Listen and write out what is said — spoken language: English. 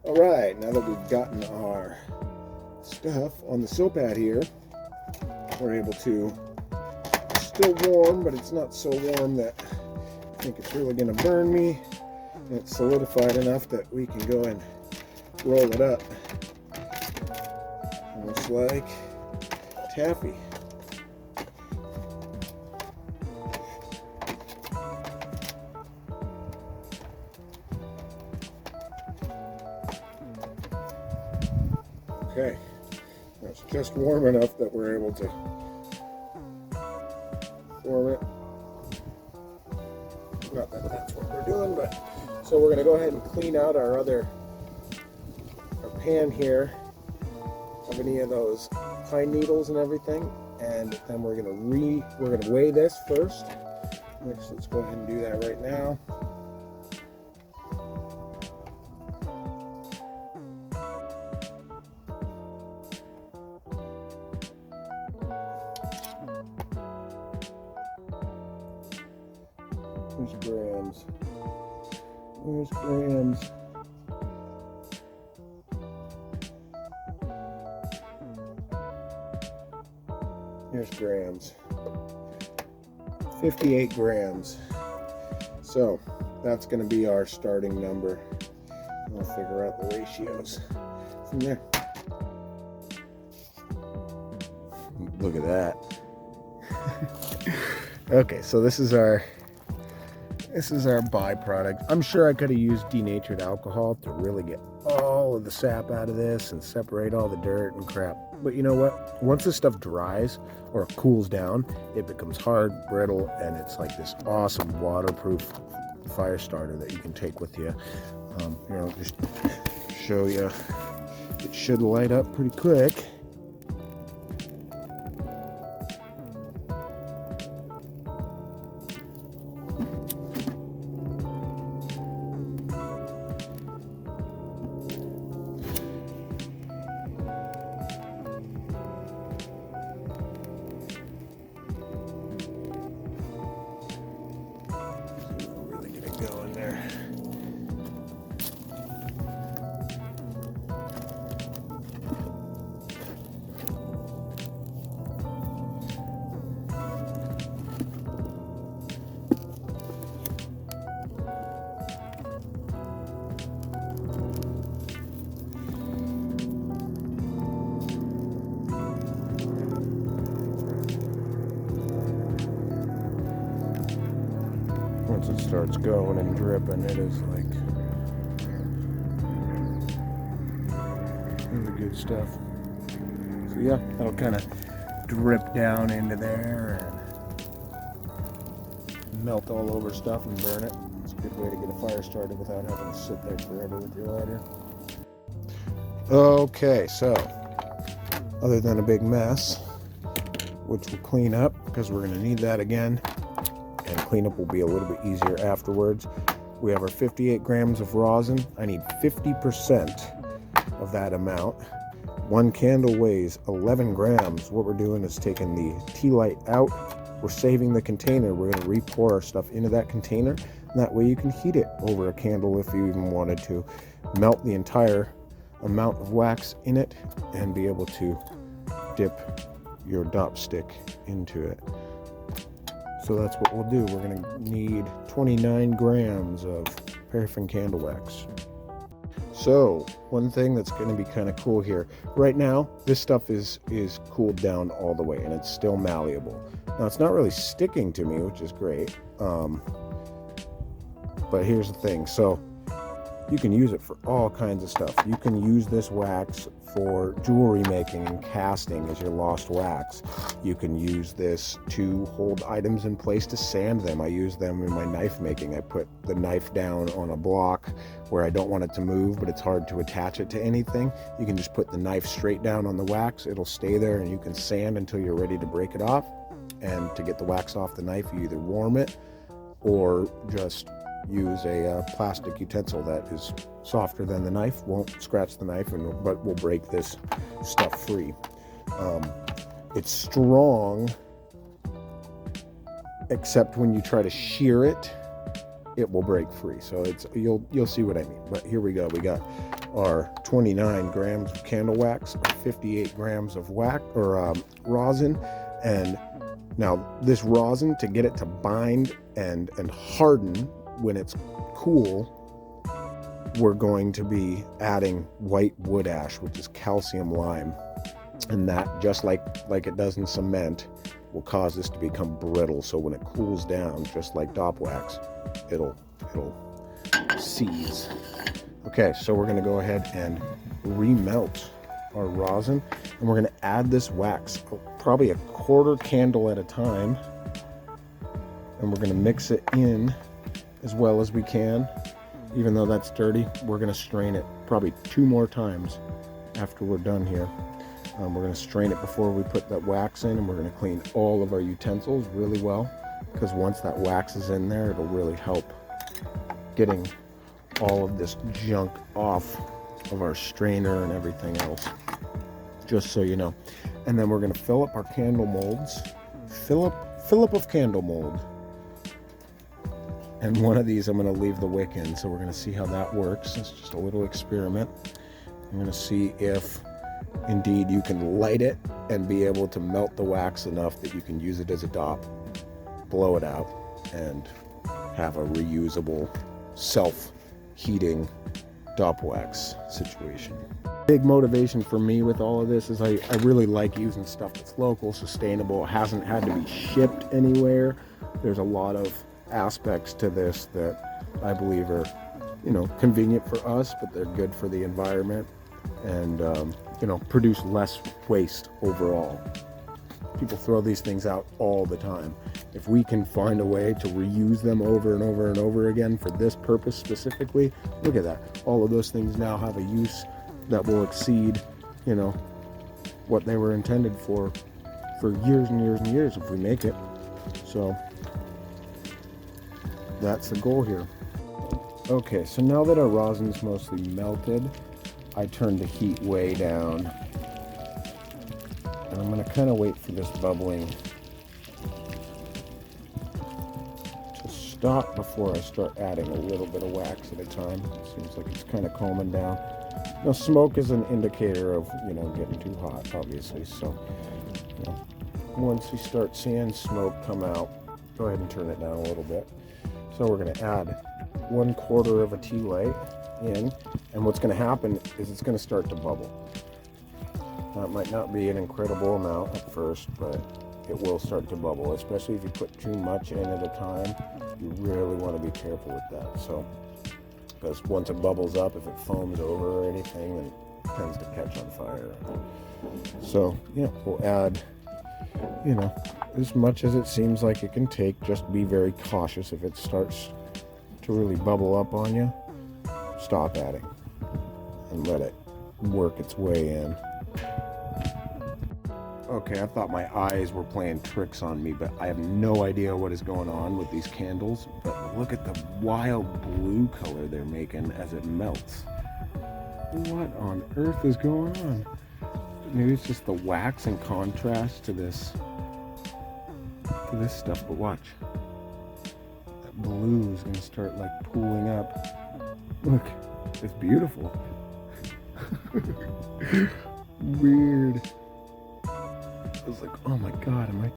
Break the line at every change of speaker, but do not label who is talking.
All right, now that we've gotten our stuff on the silpat here, we're able to, it's still warm, but it's not so warm that I think it's really going to burn me. And it's solidified enough that we can go and roll it up, almost like taffy. Okay, it's just warm enough that we're able to form it. Not that that's what we're doing, but so we're going to go ahead and clean out our pan here of any of those pine needles and everything, and then we're going to weigh this first. Let's go ahead and do that right now. Where's grams? Where's grams? Here's grams. 58 grams. So that's going to be our starting number. We'll figure out the ratios from there. Look at that. Okay, so this is our byproduct. I'm sure I could have used denatured alcohol to really get all of the sap out of this and separate all the dirt and crap. But you know what? Once this stuff dries or cools down, it becomes hard, brittle, and it's like this awesome waterproof fire starter that you can take with you. Here, I'll just show you. It should light up pretty quick. Go in there. Once it starts going and dripping, it is like really good stuff. So yeah, that'll kind of drip down into there and melt all over stuff and burn it. It's a good way to get a fire started without having to sit there forever with your lighter. Okay, so other than a big mess, which we'll clean up because we're going to need that again, and cleanup will be a little bit easier afterwards. We have our 58 grams of rosin. I need 50% of that amount. One candle weighs 11 grams. What we're doing is taking the tea light out. We're saving the container. We're going to re-pour our stuff into that container. And that way you can heat it over a candle if you even wanted to. Melt the entire amount of wax in it and be able to dip your dop stick into it. So that's what we'll do. We're going to need 29 grams of paraffin candle wax. So one thing that's going to be kind of cool here, right now this stuff is cooled down all the way and it's still malleable. Now it's not really sticking to me, which is great, but here's the thing. So you can use it for all kinds of stuff. You can use this wax for jewelry making and casting as your lost wax. You can use this to hold items in place to sand them. I use them in my knife making. I put the knife down on a block where I don't want it to move, but it's hard to attach it to anything. You can just put the knife straight down on the wax. It'll stay there and you can sand until you're ready to break it off. And to get the wax off the knife, you either warm it or just use a plastic utensil that is softer than the knife, won't scratch the knife, but will break this stuff free. It's strong, except when you try to shear it, it will break free. So it's you'll see what I mean. But here we go. We got our 29 grams of candle wax, our 58 grams of wax or rosin, and now this rosin, to get it to bind and harden when it's cool, we're going to be adding white wood ash, which is calcium lime, and that, just like it does in cement, will cause this to become brittle. So when it cools down, just like Dop Wax, it'll seize. Okay, so we're going to go ahead and remelt our rosin, and we're going to add this wax probably a quarter candle at a time, and we're going to mix it in as well as we can. Even though that's dirty, we're going to strain it probably 2 more times after we're done here. We're going to strain it before we put that wax in, and we're going to clean all of our utensils really well, because once that wax is in there, it'll really help getting all of this junk off of our strainer and everything else, just so you know. And then we're going to fill up our candle molds. Fill up of candle mold. And one of these I'm going to leave the wick in, so we're going to see how that works. It's just a little experiment. I'm going to see if indeed you can light it and be able to melt the wax enough that you can use it as a dop, blow it out, and have a reusable self-heating Dop Wax situation. Big motivation for me with all of this is I really like using stuff that's local, sustainable, hasn't had to be shipped anywhere. There's a lot of aspects to this that I believe are, convenient for us, but they're good for the environment, and produce less waste overall. People throw these things out all the time. If we can find a way to reuse them over and over and over again for this purpose specifically, look at that. All of those things now have a use that will exceed, what they were intended for years and years and years if we make it. So that's the goal here. Okay, so now that our rosin's mostly melted, I turned the heat way down, and I'm going to kind of wait for this bubbling to stop before I start adding a little bit of wax at a time. It seems like it's kind of calming down. Now, smoke is an indicator of, getting too hot, obviously. So, once you start seeing smoke come out, go ahead and turn it down a little bit. So we're going to add 1/4 of a tea light in, and what's going to happen is it's going to start to bubble. Now, it might not be an incredible amount at first, but it will start to bubble, especially if you put too much in at a time. You really want to be careful with that. So, because once it bubbles up, if it foams over or anything, then it tends to catch on fire. So, we'll add, as much as it seems like it can take. Just be very cautious. If it starts to really bubble up on you, stop adding and let it work its way in. Okay, I thought my eyes were playing tricks on me, but I have no idea what is going on with these candles. But look at the wild blue color they're making as it melts. What on earth is going on? Maybe it's just the wax in contrast to this stuff, but watch. That blue is going to start pooling up. Look, it's beautiful. Weird. I was like, oh my god, am I